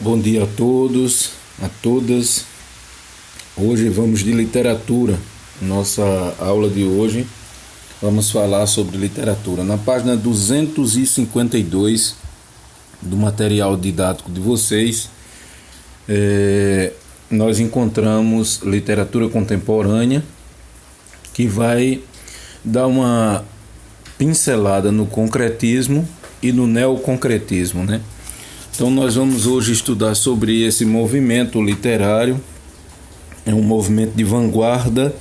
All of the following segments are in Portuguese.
Bom dia a todos, a todas. Hoje vamos de literatura. Nossa aula de hoje vamos falar sobre literatura. Na página 252 do material didático de vocês, nós encontramos literatura contemporânea, que vai dar uma pincelada no concretismo e no neoconcretismo, né? Então nós vamos hoje estudar sobre esse movimento literário. É um movimento de vanguarda,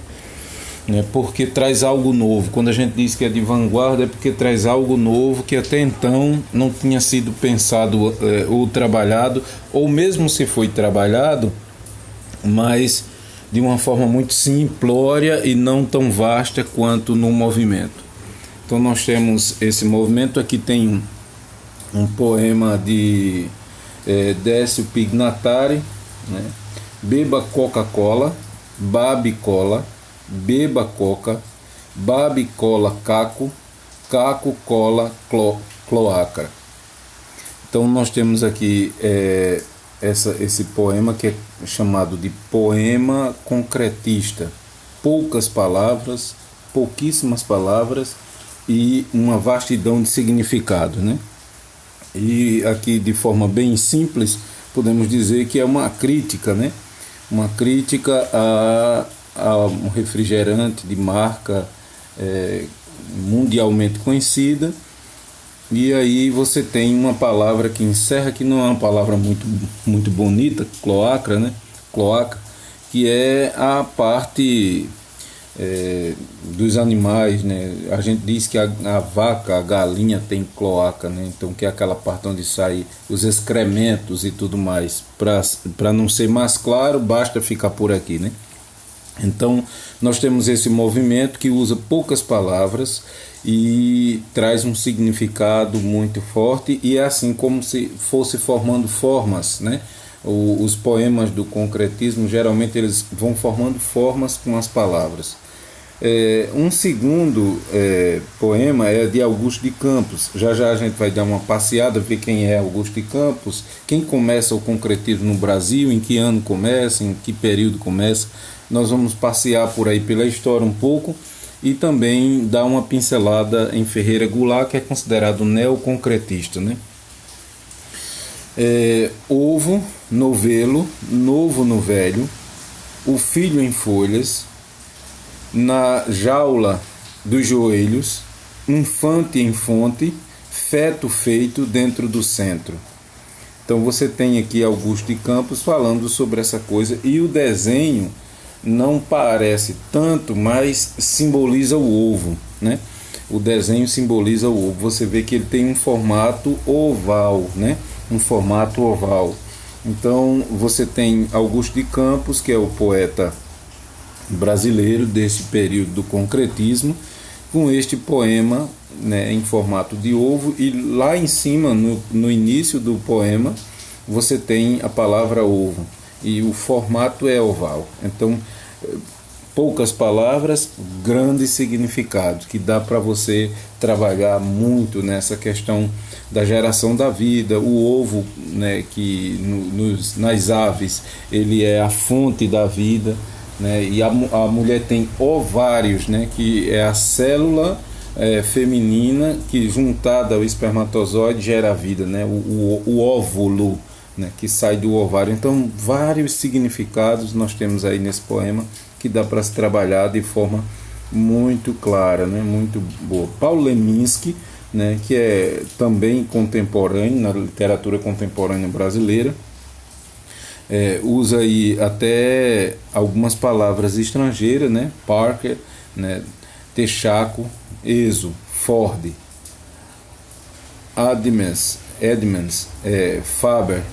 né, porque traz algo novo. Quando a gente diz que é de vanguarda, é porque traz algo novo que até então não tinha sido pensado ou trabalhado, ou mesmo se foi trabalhado, mas de uma forma muito simplória e não tão vasta quanto no movimento. Então nós temos esse movimento. Aqui tem um poema de Décio Pignatari, né? Beba Coca-Cola, babe cola, beba coca, babe cola caco, caco cola cloaca. Então nós temos aqui esse poema que é chamado de poema concretista. Poucas palavras, pouquíssimas palavras e uma vastidão de significado, né? E aqui, de forma bem simples, podemos dizer que é uma crítica, né? Uma crítica a um refrigerante de marca mundialmente conhecida. E aí você tem uma palavra que encerra, que não é uma palavra muito bonita, cloaca, né? Cloaca, que é a parte dos animais, né? A gente diz que a vaca, a galinha tem cloaca, né? Então, que é aquela parte onde saem os excrementos e tudo mais. Para não ser mais claro, basta ficar por aqui, né? Então nós temos esse movimento que usa poucas palavras e traz um significado muito forte, e é assim como se fosse formando formas, né? Os poemas do concretismo, geralmente eles vão formando formas com as palavras. Um segundo poema é de Augusto de Campos. Já a gente vai dar uma passeada, ver quem é Augusto de Campos, quem começa o concretismo no Brasil, em que ano começa, em que período começa. Nós vamos passear por aí pela história um pouco e também dar uma pincelada em Ferreira Goulart, que é considerado neoconcretista, né? Ovo, novelo, novo no velho, o filho em folhas, na jaula dos joelhos, infante em fonte, feto feito dentro do centro. Então você tem aqui Augusto de Campos falando sobre essa coisa, e o desenho não parece tanto, mas simboliza o ovo, né? O desenho simboliza o ovo. Você vê que ele tem um formato oval, né? Um formato oval. Então você tem Augusto de Campos, que é o poeta brasileiro desse período do concretismo, com este poema, né, em formato de ovo, e lá em cima, no início do poema, você tem a palavra ovo, e o formato é oval. Então, poucas palavras, grande significado, que dá para você trabalhar muito nessa questão da geração da vida. O ovo, né, que nas aves ele é a fonte da vida, né? E a mulher tem ovários, né, que é a célula feminina que, juntada ao espermatozoide, gera a vida, né? O óvulo, né, que sai do ovário. Então, vários significados nós temos aí nesse poema, que dá para se trabalhar de forma muito clara, né, muito boa. Paulo Leminski, né, que é também contemporâneo na literatura contemporânea brasileira, usa aí até algumas palavras estrangeiras, né? Parker, né? Texaco, Eso, Ford, Edmonds, Faber,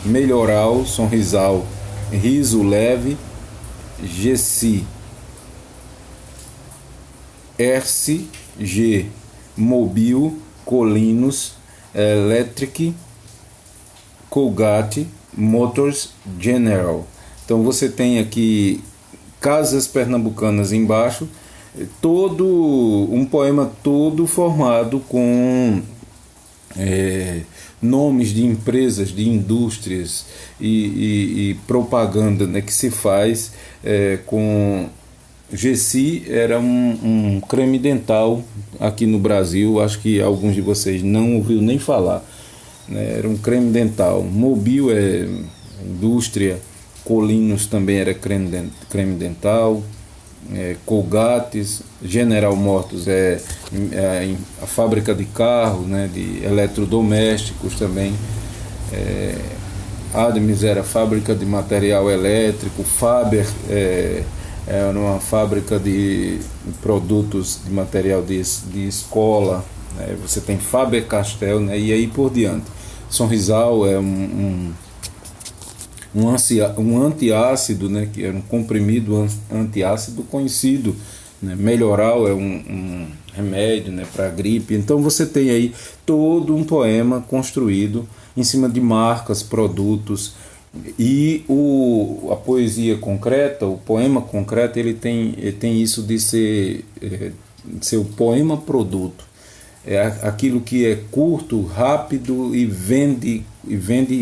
melhoral, sonrisal, riso leve, Gessi, Erce, G, Mobil, Colinos, Electric, Colgate, Motors, General. Então você tem aqui Casas Pernambucanas embaixo, um poema todo formado com nomes de empresas, de indústrias e propaganda, né, que se faz com Gessi. Era um creme dental aqui no Brasil, acho que alguns de vocês não ouviram nem falar, né? Era um creme dental. Mobil é indústria, Colinos também era creme dental, Colgates, General Motors a fábrica de carros, né, de eletrodomésticos também, Adams era fábrica de material elétrico, Faber era uma fábrica de produtos de material de escola, né? Você tem Faber-Castell, né? E aí por diante. Sonrisal é um antiácido, né? Que era um comprimido antiácido conhecido, né? Melhoral é um remédio, né? Para gripe. Então você tem aí todo um poema construído em cima de marcas, produtos. E a poesia concreta, o poema concreto, ele tem isso de ser o poema produto. É aquilo que é curto, rápido e vende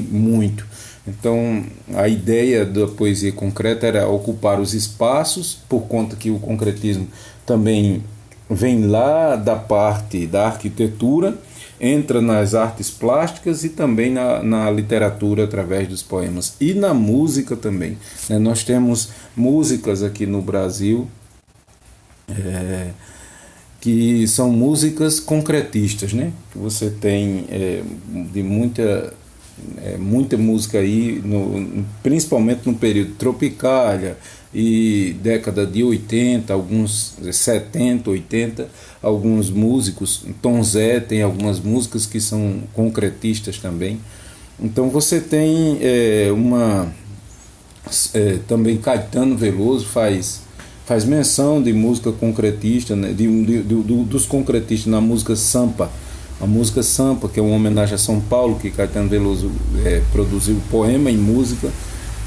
muito. Então a ideia da poesia concreta era ocupar os espaços, por conta que o concretismo também vem lá da parte da arquitetura, entra nas artes plásticas e também na literatura através dos poemas e na música também, né? Nós temos músicas aqui no Brasil que são músicas concretistas, né? Você tem de muita música aí, principalmente no período Tropicália e década de 80, alguns 70, 80, alguns músicos, Tom Zé tem algumas músicas que são concretistas também. Então você tem também Caetano Veloso faz menção de música concretista, né, dos concretistas na música Sampa. A música Sampa, que é uma homenagem a São Paulo, que Caetano Veloso produziu poema e música.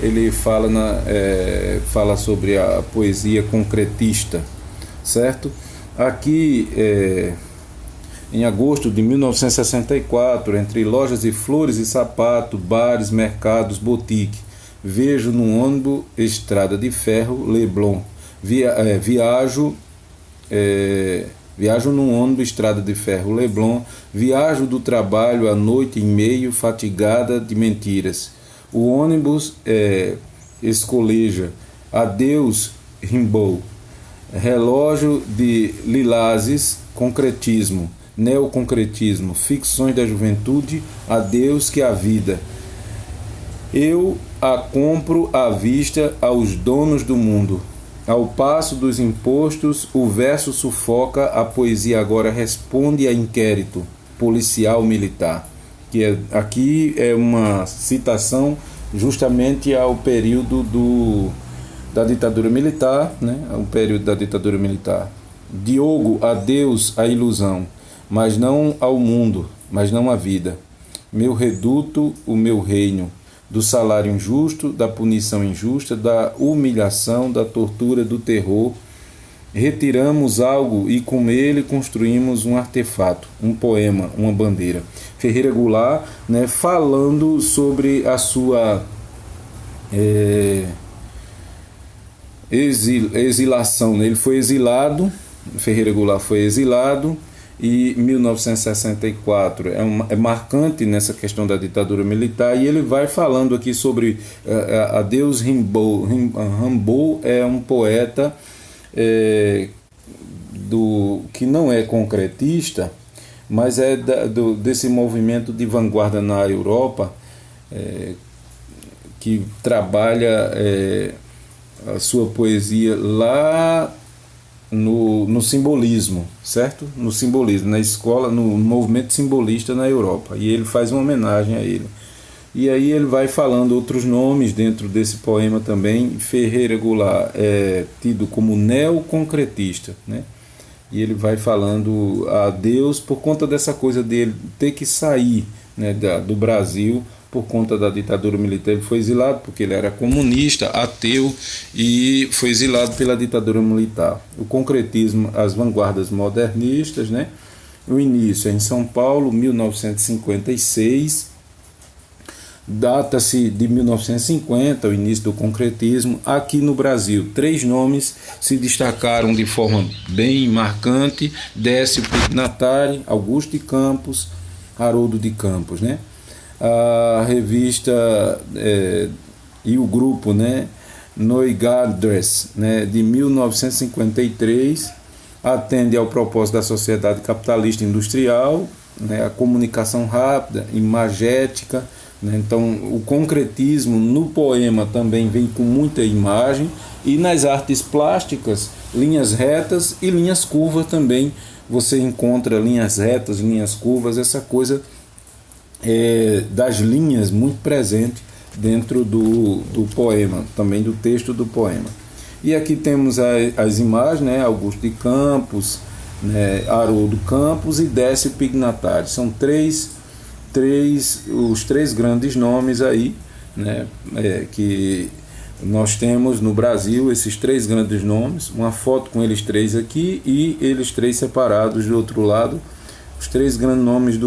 Ele fala sobre a poesia concretista, certo? Aqui, em agosto de 1964, entre lojas de flores e sapato, bares, mercados, boutique, vejo no ônibus Estrada de Ferro, Leblon. Viajo num ônibus Estrada de Ferro, Leblon. Viajo do trabalho à noite e meio, fatigada de mentiras. O ônibus escoleja. Adeus, Rimbaud. Relógio de Lilazes, concretismo, neoconcretismo, ficções da juventude, adeus que a vida. Eu a compro à vista aos donos do mundo. Ao passo dos impostos, o verso sufoca, a poesia agora responde a inquérito policial militar. Aqui é uma citação justamente ao período da ditadura militar, né? O período da ditadura militar. Diogo, adeus à ilusão, mas não ao mundo, mas não à vida. Meu reduto, o meu reino, do salário injusto, da punição injusta, da humilhação, da tortura, do terror. Retiramos algo e com ele construímos um artefato, um poema, uma bandeira. Ferreira Goulart, né, falando sobre a sua exilação, né? Ele foi exilado, Ferreira Goulart foi exilado, e 1964 é marcante nessa questão da ditadura militar, e ele vai falando aqui sobre adeus Rimbaud. Rimbaud é um poeta que não é concretista, mas é desse movimento de vanguarda na Europa, que trabalha a sua poesia lá no simbolismo, certo? No simbolismo, na escola, no movimento simbolista na Europa, e ele faz uma homenagem a ele. E aí ele vai falando outros nomes dentro desse poema também. Ferreira Goulart é tido como neoconcretista, né? E ele vai falando a Deus por conta dessa coisa dele ter que sair, né, do Brasil por conta da ditadura militar. Ele foi exilado porque ele era comunista, ateu, e foi exilado pela ditadura militar. O concretismo, as vanguardas modernistas, né? O início é em São Paulo, 1956. Data-se de 1950, o início do concretismo. Aqui no Brasil, 3 nomes se destacaram de forma bem marcante: Décio Pignatari, Augusto de Campos, Haroldo de Campos, né? A revista e o grupo, né, Neugadres, né, de 1953, atende ao propósito da sociedade capitalista industrial, né, a comunicação rápida, imagética, né? Então, o concretismo no poema também vem com muita imagem, e nas artes plásticas, linhas retas e linhas curvas também. Você encontra linhas retas, linhas curvas, essa coisa das linhas muito presente dentro do poema, também do texto do poema. E aqui temos as imagens, né? Augusto de Campos, né? Haroldo Campos e Décio Pignatari. São os três grandes nomes aí, né, que nós temos no Brasil, esses 3 grandes nomes, uma foto com eles 3 aqui e eles 3 separados do outro lado. Os 3 grandes nomes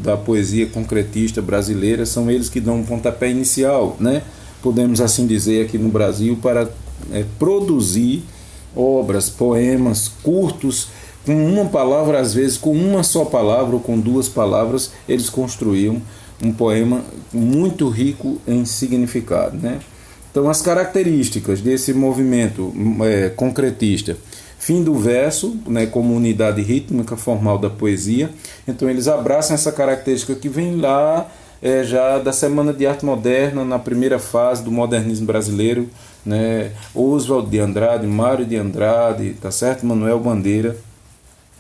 da poesia concretista brasileira, são eles que dão um pontapé inicial, né, podemos assim dizer, aqui no Brasil, para produzir obras, poemas curtos, com uma palavra, às vezes com uma só palavra ou com 2 palavras, eles construíam um poema muito rico em significado, né? Então, as características desse movimento concretista: fim do verso, né, como unidade rítmica formal da poesia. Então, eles abraçam essa característica que vem lá já da Semana de Arte Moderna, na primeira fase do modernismo brasileiro, né? Oswald de Andrade, Mário de Andrade, tá certo? Manuel Bandeira.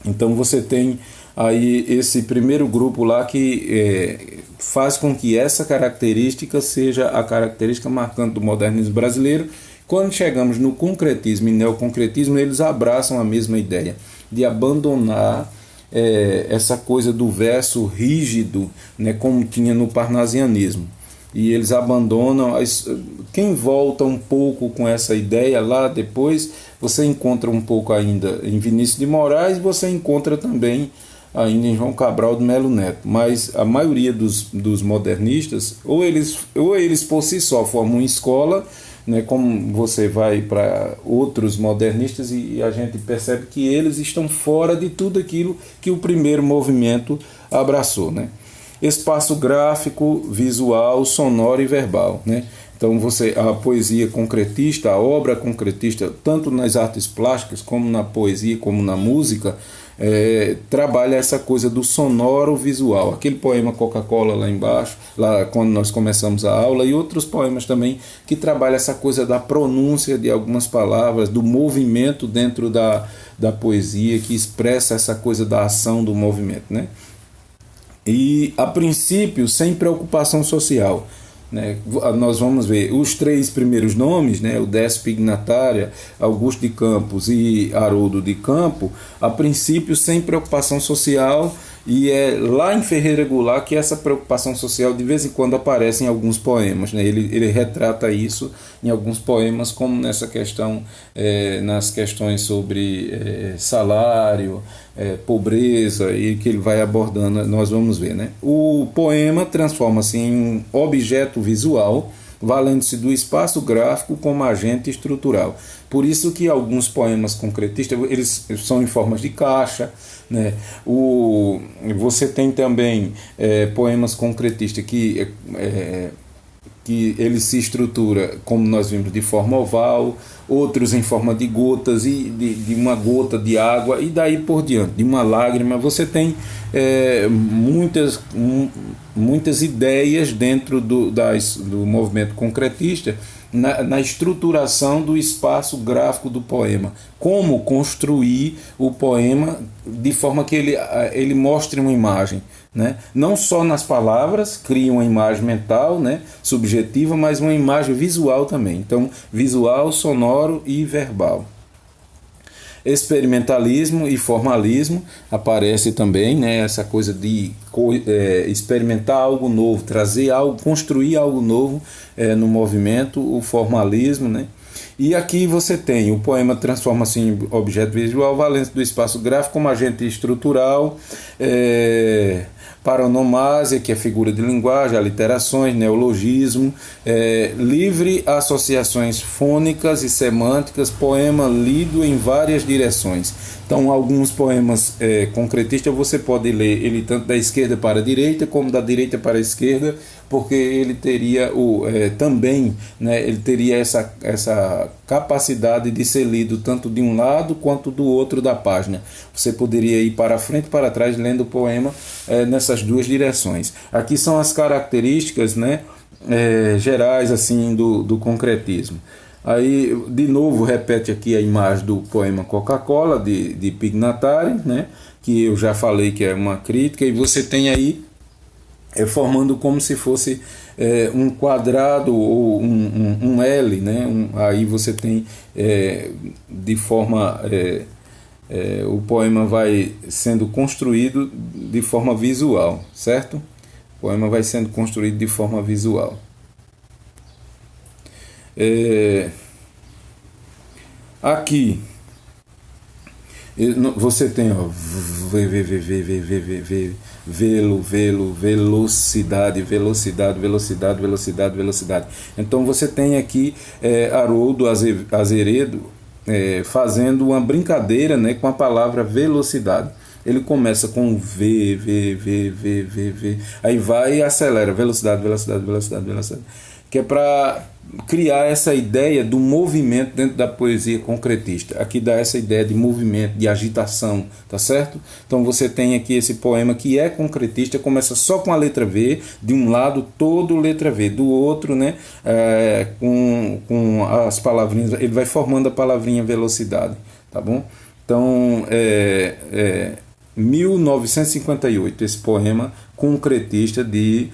Então você tem aí esse primeiro grupo lá que faz com que essa característica seja a característica marcante do modernismo brasileiro. Quando chegamos no concretismo e neoconcretismo, eles abraçam a mesma ideia de abandonar essa coisa do verso rígido, né, como tinha no parnasianismo. E eles abandonam. Quem volta um pouco com essa ideia lá depois, você encontra um pouco ainda em Vinícius de Moraes, você encontra também ainda em João Cabral de Melo Neto. Mas a maioria dos modernistas, ou eles por si só formam uma escola, né, como você vai para outros modernistas e a gente percebe que eles estão fora de tudo aquilo que o primeiro movimento abraçou, né? Espaço gráfico, visual, sonoro e verbal, né? Então a poesia concretista, a obra concretista, tanto nas artes plásticas como na poesia, como na música, trabalha essa coisa do sonoro visual. Aquele poema Coca-Cola lá embaixo, lá quando nós começamos a aula, e outros poemas também que trabalham essa coisa da pronúncia de algumas palavras, do movimento dentro da poesia, que expressa essa coisa da ação do movimento, né? E, a princípio, sem preocupação social, né? Nós vamos ver os 3 primeiros nomes, né? O Décio Pignatari, Augusto de Campos e Haroldo de Campos, a princípio sem preocupação social, e é lá em Ferreira Goulart que essa preocupação social de vez em quando aparece em alguns poemas, né? Ele retrata isso em alguns poemas, como nessa questão, nas questões sobre salário, pobreza, e que ele vai abordando, nós vamos ver, né? O poema transforma-se em um objeto visual, valendo-se do espaço gráfico como agente estrutural. Por isso que alguns poemas concretistas, eles são em formas de caixa, né? Você tem também poemas concretistas que ele se estrutura, como nós vimos, de forma oval, outros em forma de gotas, e de uma gota de água, e daí por diante, de uma lágrima. Você tem muitas ideias dentro do movimento concretista, na estruturação do espaço gráfico do poema. Como construir o poema de forma que ele mostre uma imagem, né? Não só nas palavras, cria uma imagem mental, né, subjetiva, mas uma imagem visual também. Então, visual, sonoro e verbal. Experimentalismo e formalismo aparece também, né, essa coisa de experimentar algo novo, trazer algo, construir algo novo no movimento, o formalismo, né? E aqui você tem o poema transforma-se em objeto visual, valendo do espaço gráfico como agente estrutural, paronomásia, que é figura de linguagem, aliterações, neologismo, livre associações fônicas e semânticas, poema lido em várias direções. Então, alguns poemas concretistas você pode ler ele tanto da esquerda para a direita como da direita para a esquerda, porque ele teria também, né, ele teria essa capacidade de ser lido tanto de um lado quanto do outro da página. Você poderia ir para frente e para trás lendo o poema nessas duas direções. Aqui são as características, né, gerais assim do concretismo. Aí, de novo, repete aqui a imagem do poema Coca-Cola, de Pignatari, né, que eu já falei que é uma crítica, e você tem aí formando como se fosse um quadrado ou um L, né? Aí você tem de forma... o poema vai sendo construído de forma visual, certo? O poema vai sendo construído de forma visual. Aqui você tem velocidade. Então você tem aqui Haroldo Azeredo fazendo uma brincadeira, né, com a palavra velocidade. Ele começa com V, aí vai e acelera, velocidade, que é para criar essa ideia do movimento dentro da poesia concretista. Aqui dá essa ideia de movimento, de agitação, tá certo? Então você tem aqui esse poema que é concretista, começa só com a letra V, de um lado todo letra V, do outro, né, com as palavrinhas, ele vai formando a palavrinha velocidade, tá bom? Então, 1958, esse poema concretista de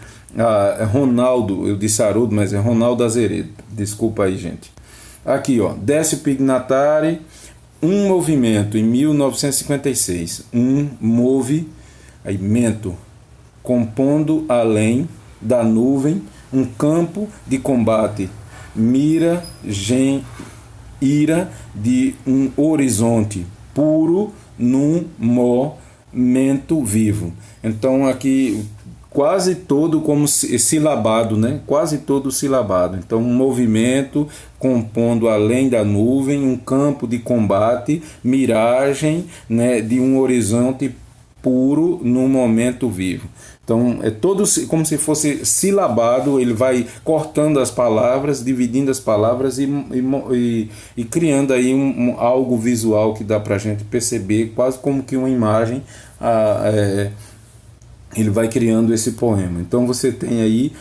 Ronaldo, eu disse Haroldo, mas é Ronaldo Azeredo, desculpa aí, gente. Aqui, ó, Décio Pignatari, um movimento em 1956, movimento, compondo além da nuvem, um campo de combate, ira de um horizonte puro num momento vivo. Então aqui quase todo como silabado, né? Quase todo silabado. Então um movimento compondo além da nuvem, um campo de combate, miragem, né, de um horizonte puro num momento vivo. Então é todo como se fosse silabado, ele vai cortando as palavras, dividindo as palavras e criando aí algo visual que dá para a gente perceber, quase como que uma imagem. Ele vai criando esse poema. Então você tem aí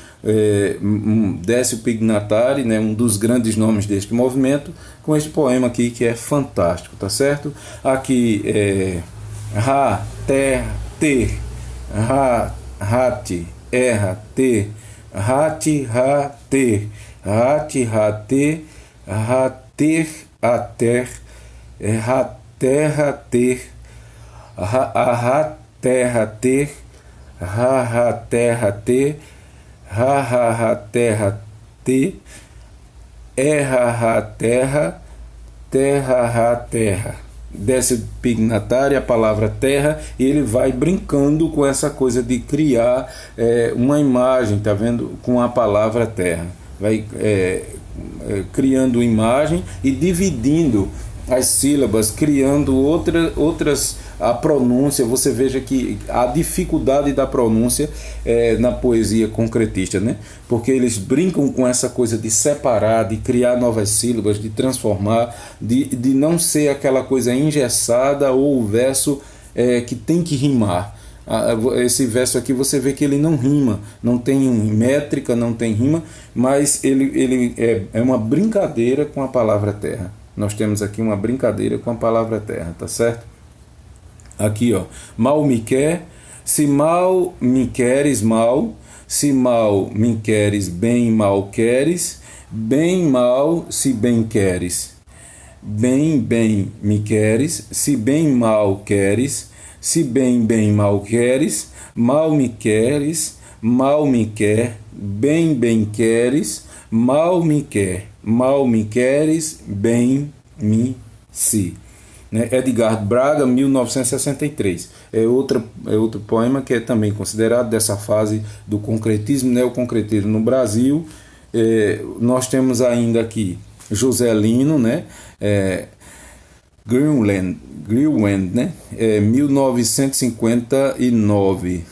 Décio Pignatari, né, um dos grandes nomes deste movimento, com este poema aqui que é fantástico, tá certo? Aqui ter, rate, erra, ter, rate, ter, rate, rater, rater, ater, terra, ter, terra, ter, terra, ter, terra, ter, terra, terra. Décio Pignatari, a palavra terra, e ele vai brincando com essa coisa de criar uma imagem, tá vendo? Com a palavra terra. Vai criando imagem e dividindo as sílabas, criando outras a pronúncia. Você veja que a dificuldade da pronúncia na poesia concretista, né? Porque eles brincam com essa coisa de separar, de criar novas sílabas, de transformar, de não ser aquela coisa engessada ou o verso que tem que rimar. Esse verso aqui você vê que ele não rima, não tem métrica, não tem rima, mas ele é uma brincadeira com a palavra terra. Nós temos aqui uma brincadeira com a palavra terra, tá certo? Aqui, ó, mal me quer, se mal me queres mal, se mal me queres, bem mal queres, bem mal se bem queres, bem me queres, se bem mal queres, se bem mal queres, mal me queres, mal me quer, bem queres, mal me quer. Mal me queres, bem me se. Né? Edgar Braga, 1963. É outro poema que é também considerado dessa fase do concretismo, neoconcretismo no Brasil. Nós temos ainda aqui José Lino, né? Greenland, né? 1959.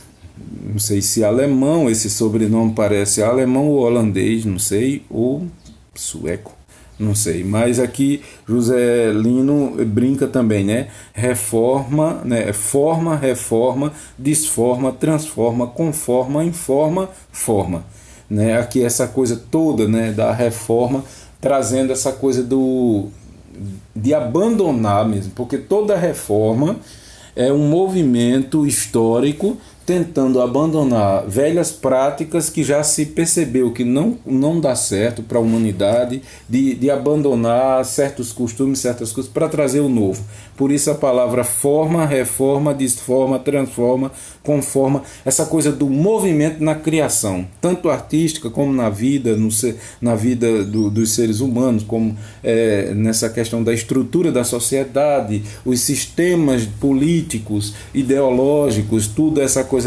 Não sei se alemão, esse sobrenome parece alemão ou holandês, não sei, ou sueco, não sei. Mas aqui José Lino brinca também, né? Reforma, né? Forma, reforma, desforma, transforma, conforma, informa, forma. Né? Aqui essa coisa toda, né, da reforma, trazendo essa coisa de abandonar mesmo, porque toda reforma é um movimento histórico tentando abandonar velhas práticas que já se percebeu que não dá certo para a humanidade, de abandonar certos costumes, certas coisas, para trazer o novo. Por isso a palavra forma, reforma, desforma, transforma, conforma, essa coisa do movimento na criação, tanto artística como na vida, na vida dos seres humanos, como nessa questão da estrutura da sociedade, os sistemas políticos, ideológicos, tudo essa coisa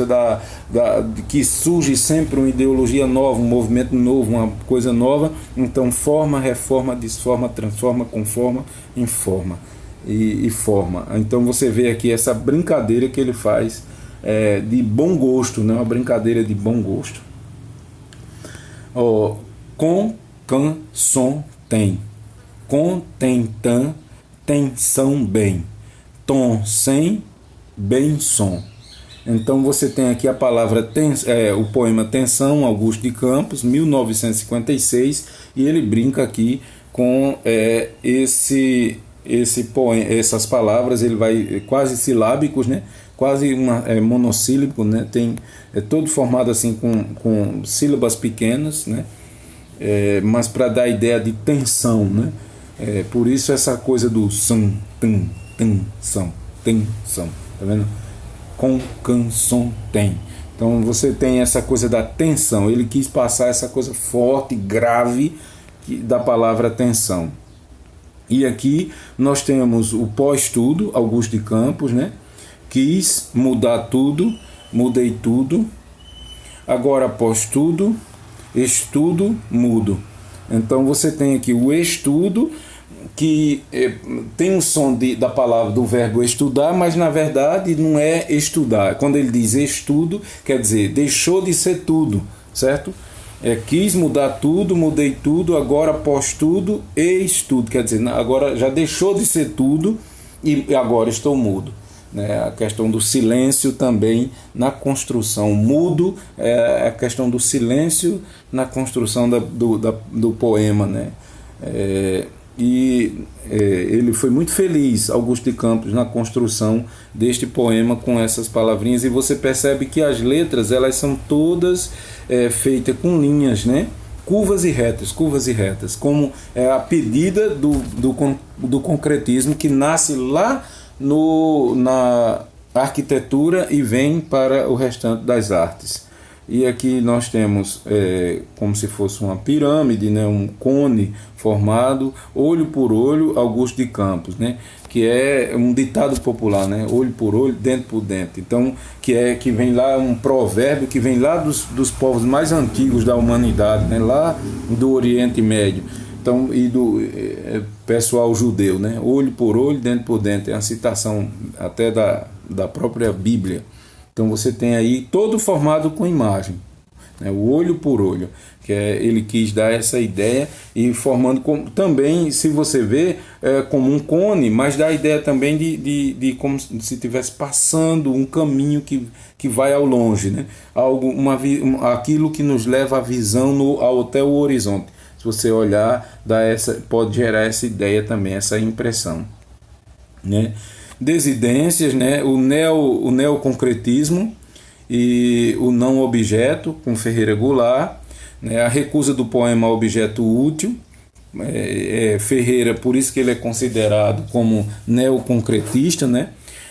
que surge sempre uma ideologia nova, um movimento novo, uma coisa nova. Então forma, reforma, desforma, transforma, conforma, informa e forma. Então você vê aqui essa brincadeira que ele faz de bom gosto, né? Uma brincadeira de bom gosto. Com, can, som, tem. Com, tem, tan, tensão, bem. Tom, sem, bem, som. Então você tem aqui a palavra, o poema Tensão, Augusto de Campos, 1956, e ele brinca aqui com esse poema, essas palavras, ele vai quase silábicos, né? Quase monossílabo, né? Todo formado assim com sílabas pequenas, né? Mas para dar a ideia de tensão, né? Por isso essa coisa do são, tensão, tá vendo? Com, canção, tem. Então você tem essa coisa da tensão. Ele quis passar essa coisa forte, grave da palavra tensão. E aqui nós temos o pós-tudo, Augusto de Campos, né? Quis mudar tudo, mudei tudo. Agora pós-tudo, estudo, mudo. Então você tem aqui o estudo, que tem um som da palavra, do verbo estudar, mas na verdade não é estudar. Quando ele diz estudo, quer dizer, deixou de ser tudo, certo? Quis mudar tudo, mudei tudo, agora pós tudo e estudo, quer dizer, agora já deixou de ser tudo e agora estou mudo. Né? A questão do silêncio também na construção, mudo é a questão do silêncio na construção do poema, né? Ele foi muito feliz, Augusto de Campos, na construção deste poema com essas palavrinhas, e você percebe que as letras elas são todas feitas com linhas, né? Curvas e retas, como a pedida do concretismo que nasce lá na arquitetura e vem para o restante das artes. E aqui nós temos como se fosse uma pirâmide, né, um cone formado, olho por olho, Augusto de Campos, né, que é um ditado popular, né, olho por olho, dente por dente. Então, que vem lá um provérbio que vem lá dos povos mais antigos da humanidade, né, lá do Oriente Médio. Então, e do pessoal judeu, né, olho por olho, dente por dente. É uma citação até da própria Bíblia. Então você tem aí todo formado com imagem, né? O olho por olho, que ele quis dar essa ideia e formando também, se você vê, como um cone, mas dá a ideia também de como se estivesse passando um caminho que vai ao longe, né? Aquilo que nos leva à visão até o horizonte. Se você olhar, pode gerar essa ideia também, essa impressão, né? Desidências, né? O neoconcretismo e o não objeto, com Ferreira Goulart, né? A recusa do poema ao objeto útil, Ferreira, por isso que ele é considerado como neoconcretista, né?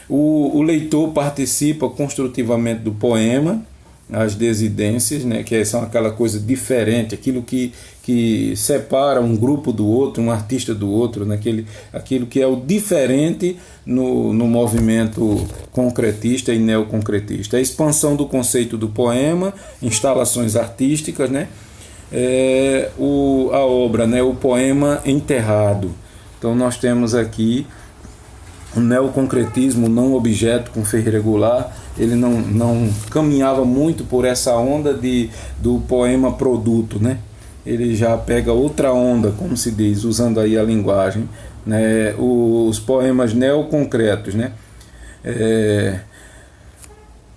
O leitor participa construtivamente do poema, as desidências, né, que são aquela coisa diferente, aquilo que separa um grupo do outro, um artista do outro, né, aquilo que é o diferente no movimento concretista e neoconcretista. A expansão do conceito do poema, instalações artísticas, né, a obra, né, o poema enterrado. Então nós temos aqui o neoconcretismo não objeto com Ferreira Goulart. Ele não caminhava muito por essa onda do poema produto, né? Ele já pega outra onda, como se diz, usando aí a linguagem, né? Os poemas neoconcretos, né?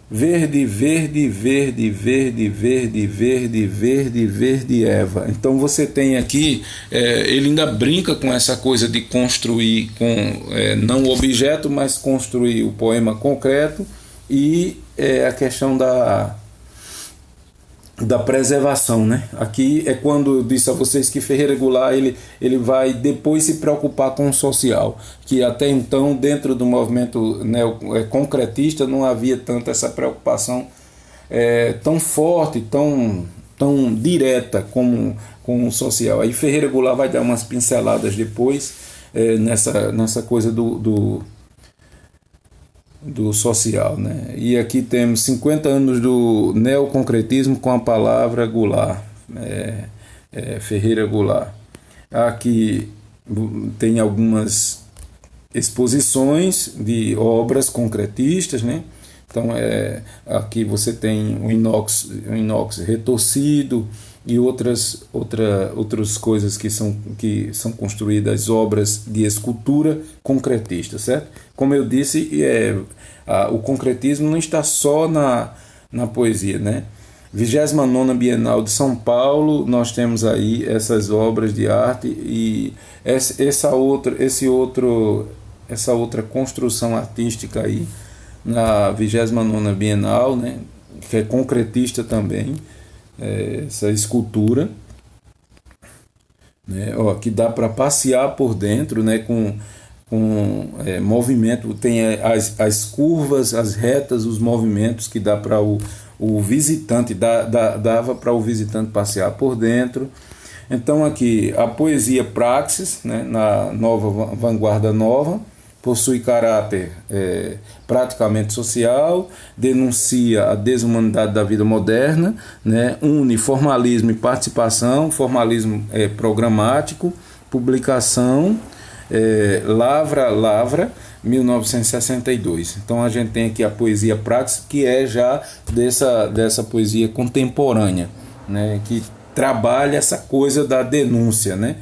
Verde, verde, verde, verde, verde, verde, verde, verde, Eva. Então você tem aqui, ele ainda brinca com essa coisa de construir não o objeto, mas construir o poema concreto e a questão da preservação, né? Aqui é quando eu disse a vocês que Ferreira Goulart ele vai depois se preocupar com o social, que até então dentro do movimento concretista não havia tanto essa preocupação tão forte, tão direta como com o social. Aí Ferreira Goulart vai dar umas pinceladas depois nessa coisa do social, né? E aqui temos 50 anos do neoconcretismo com a palavra Goulart, Ferreira Goulart. Aqui tem algumas exposições de obras concretistas, né? Então aqui você tem o inox retorcido e outras coisas que são construídas, obras de escultura concretista, certo? Como eu disse, o concretismo não está só na poesia, né? 29ª Bienal de São Paulo, nós temos aí essas obras de arte e essa outra construção artística aí na 29ª Bienal, né? Que é concretista também, essa escultura, né? Que dá para passear por dentro, né? Com movimento, tem as curvas, as retas, os movimentos que dá para o visitante, dava para o visitante passear por dentro. Então aqui a poesia praxis, né, na nova vanguarda nova, possui caráter praticamente social, denuncia a desumanidade da vida moderna, né, une formalismo e participação, formalismo programático, publicação, Lavra, 1962. Então a gente tem aqui a poesia praxis, que é já dessa poesia contemporânea, né, que trabalha essa coisa da denúncia, né,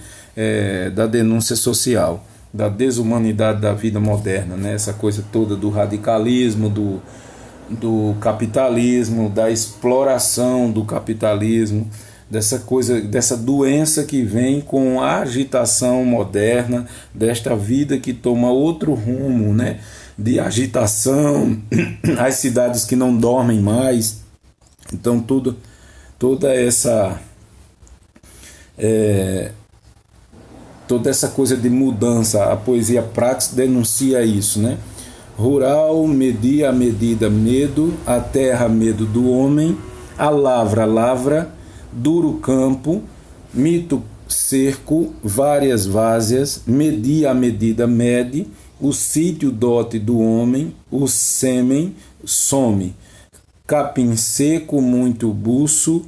da denúncia social, da desumanidade da vida moderna, né, essa coisa toda do radicalismo, do capitalismo, da exploração do capitalismo, dessa coisa, dessa doença que vem com a agitação moderna, desta vida que toma outro rumo, né, de agitação, as cidades que não dormem mais. Então toda essa coisa de mudança, a poesia praxis denuncia isso, né? Rural, medir a medida, medo, a terra, medo do homem, a lavra, duro campo, mito, cerco, várias várzeas, medir a medida, mede, o sítio, dote do homem, o sêmen, some, capim seco, muito buço,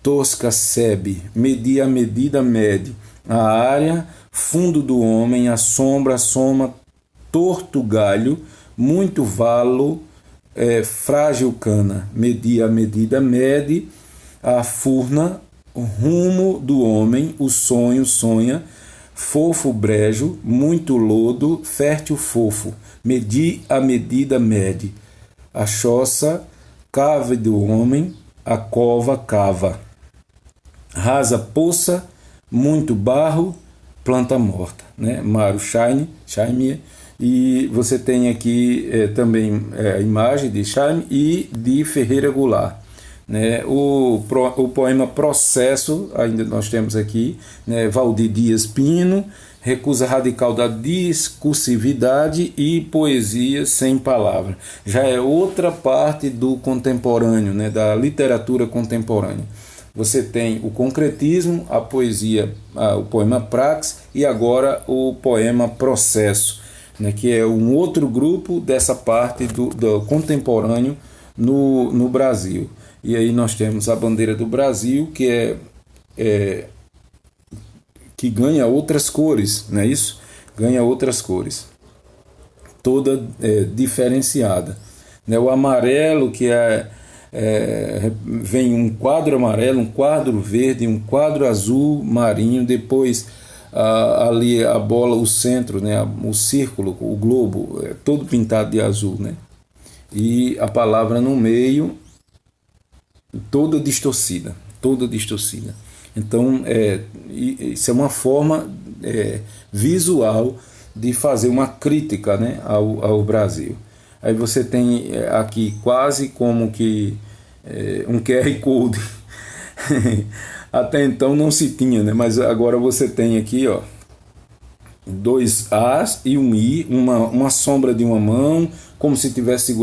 tosca, sebe, medir a medida, mede, a área, fundo do homem, a sombra, soma, torto galho, muito valo, frágil cana, medir a medida, mede, a furna, rumo do homem, o sonho, sonha, fofo brejo, muito lodo, fértil fofo, medir a medida, mede, a choça, cave do homem, a cova, cava, rasa poça, muito barro, planta morta, né? Mário Chaime, e você tem aqui também a imagem de Chaime e de Ferreira Goulart, né? O poema Processo, ainda nós temos aqui, né? Valdir Dias Pino, recusa radical da discursividade e poesia sem palavra. Já é outra parte do contemporâneo, né, da literatura contemporânea. Você tem o concretismo, a poesia, o poema praxe e agora o poema processo, né, que é um outro grupo dessa parte do contemporâneo no Brasil. E aí nós temos a bandeira do Brasil, que que ganha outras cores, não é isso? Ganha outras cores, toda diferenciada. Né? O amarelo, que vem um quadro amarelo, um quadro verde, um quadro azul marinho, depois ali a bola, o centro, né? O círculo, o globo, todo pintado de azul, né? E a palavra no meio, toda distorcida, toda distorcida. Então, isso é uma forma visual de fazer uma crítica, né, ao Brasil. Aí você tem aqui quase como que um QR Code. Até então não se tinha, né, mas agora você tem aqui, ó, 2 As e um I, uma sombra de uma mão, como se estivesse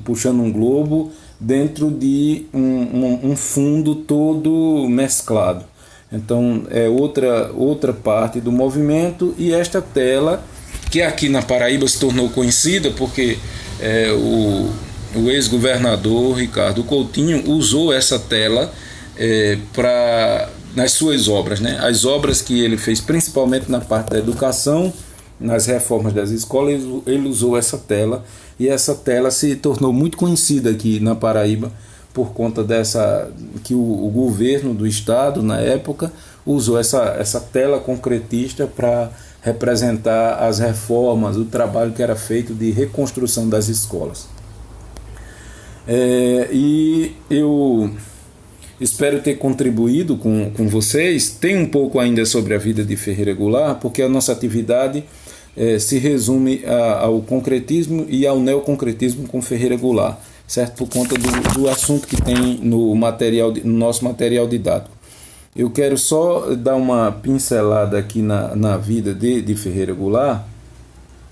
puxando um globo dentro de um fundo todo mesclado. Então é outra parte do movimento. E esta tela, que aqui na Paraíba se tornou conhecida porque o ex-governador Ricardo Coutinho usou essa tela nas suas obras, né? As obras que ele fez, principalmente na parte da educação, nas reformas das escolas, ele usou essa tela, e essa tela se tornou muito conhecida aqui na Paraíba por conta que o governo do estado, na época, usou essa tela concretista para representar as reformas, o trabalho que era feito de reconstrução das escolas. E eu espero ter contribuído com vocês. Tem um pouco ainda sobre a vida de Ferreira Goulart, porque a nossa atividade se resume ao concretismo e ao neoconcretismo com Ferreira Goulart, certo? Por conta do assunto que tem no nosso material didático. Eu quero só dar uma pincelada aqui na vida de Ferreira Goulart,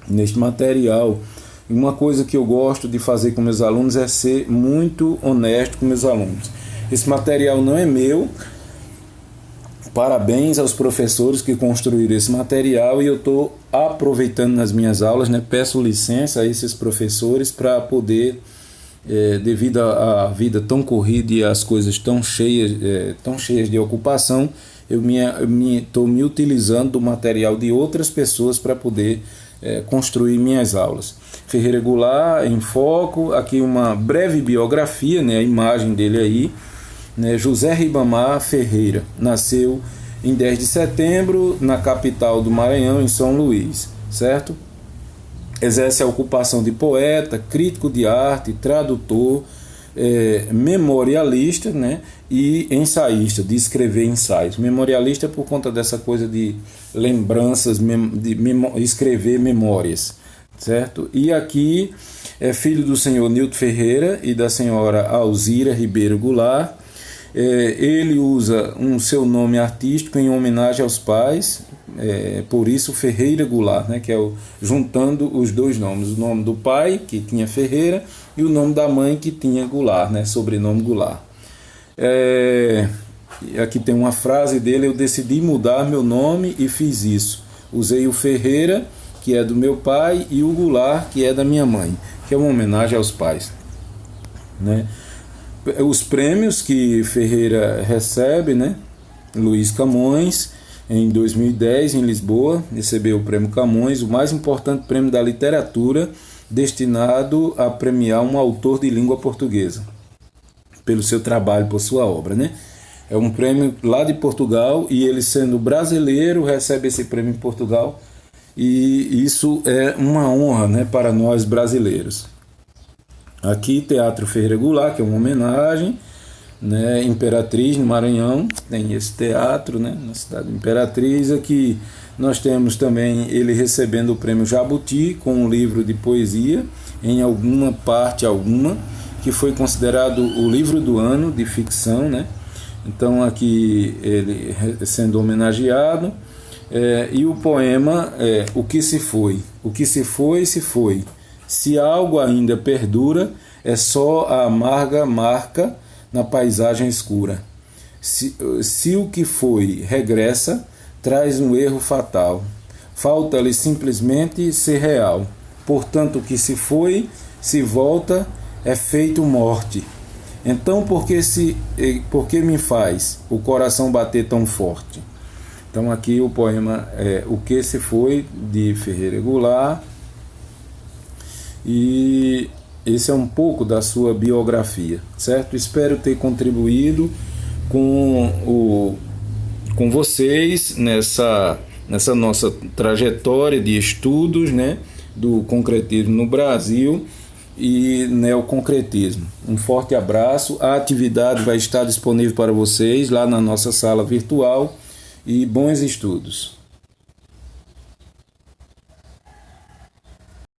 neste material. Uma coisa que eu gosto de fazer com meus alunos é ser muito honesto com meus alunos. Esse material não é meu. Parabéns aos professores que construíram esse material, e eu estou aproveitando nas minhas aulas, né? Peço licença a esses professores para poder, devido à vida tão corrida e às coisas tão cheias de ocupação, eu estou me utilizando do material de outras pessoas para poder construir minhas aulas. Ferreira Goulart em foco, aqui uma breve biografia, né? A imagem dele aí, né? José Ribamar Ferreira nasceu em 10 de setembro na capital do Maranhão, em São Luís, certo? Exerce a ocupação de poeta, crítico de arte, tradutor, memorialista, né? E ensaísta, de escrever ensaios. Memorialista por conta dessa coisa de lembranças, escrever memórias, certo? E aqui é filho do senhor Nilton Ferreira e da senhora Alzira Ribeiro Goulart. Ele usa seu nome artístico em homenagem aos pais, por isso Ferreira Goulart, né, que é juntando os dois nomes, o nome do pai, que tinha Ferreira, e o nome da mãe, que tinha Goulart, né, sobrenome Goulart. Aqui tem uma frase dele: eu decidi mudar meu nome e fiz isso. Usei o Ferreira, que é do meu pai, e o Goulart, que é da minha mãe, que é uma homenagem aos pais, né? Os prêmios que Ferreira recebe, né? Luiz Camões, em 2010, em Lisboa, recebeu o prêmio Camões, o mais importante prêmio da literatura, destinado a premiar um autor de língua portuguesa, pelo seu trabalho, por sua obra, né? É um prêmio lá de Portugal, e ele, sendo brasileiro, recebe esse prêmio em Portugal, e isso é uma honra, né, para nós brasileiros. Aqui, Teatro Ferreira Goulart, que é uma homenagem, né? Imperatriz, no Maranhão, tem esse teatro, né? Na cidade de Imperatriz. Aqui nós temos também ele recebendo o prêmio Jabuti com um livro de poesia, em alguma parte, que foi considerado o livro do ano de ficção, né? Então aqui ele sendo homenageado. E o poema é O que se foi? O que se foi, se foi. Se algo ainda perdura, é só a amarga marca na paisagem escura. Se o que foi regressa, traz um erro fatal. Falta-lhe simplesmente ser real. Portanto, o que se foi, se volta, é feito morte. Então, por que me faz o coração bater tão forte? Então, aqui o poema é O que se foi, de Ferreira Goulart. E esse é um pouco da sua biografia, certo? Espero ter contribuído com vocês nessa nossa trajetória de estudos, né, do concretismo no Brasil e neoconcretismo. Um forte abraço. A atividade vai estar disponível para vocês lá na nossa sala virtual e bons estudos.